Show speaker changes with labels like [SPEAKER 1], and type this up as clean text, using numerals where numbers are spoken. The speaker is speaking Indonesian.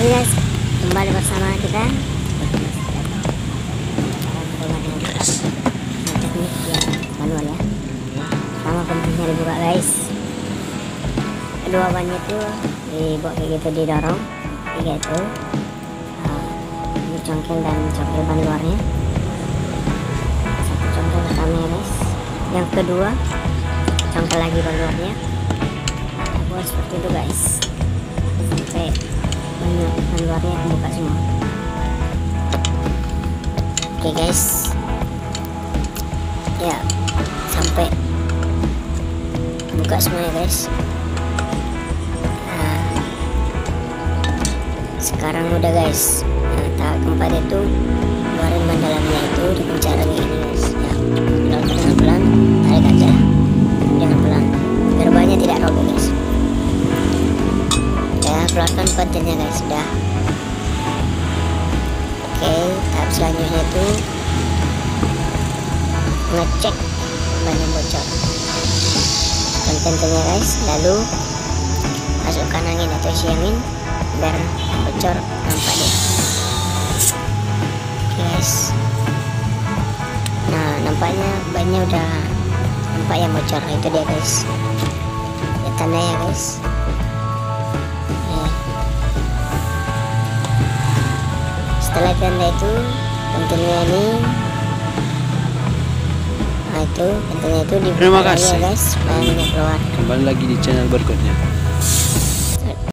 [SPEAKER 1] lagi guys, kembali bersama kita teknik yang manual ya. Sama pentingnya dibuka guys, kedua bannya itu dibuat kayak gitu, didorong tiga itu, ini congkel dan congkel ban luarnya, satu congkel pertama ya guys, yang kedua congkel lagi ban luarnya. Kita buat seperti itu guys sampai ban luarnya terbuka semua. Oke guys, ya sampai buka semuanya guys. Sekarang udah guys. Tahap keempat itu keluarin ban dalamnya, itu dengan cara kayak gini guys ya. Dengan pelan tarik aja dengan pelan biar bannya tidak robek guys. Ya, keluarkan pantilnya guys, sudah. Oke, tahap selanjutnya itu ngecek ban yang bocor, pantilnya guys, lalu masukkan angin atau isi angin biar bocor nampak deh. Oke guys, nah nampaknya bannya udah nampak yang bocor, itu dia guys ya, tanda ya guys. Setelah tanda itu pentilnya ini, nah itu pentilnya itu dibuka
[SPEAKER 2] Terima
[SPEAKER 1] lagi
[SPEAKER 2] kasih
[SPEAKER 1] ya guys, bannya keluar.
[SPEAKER 2] Kembali lagi di channel berikutnya.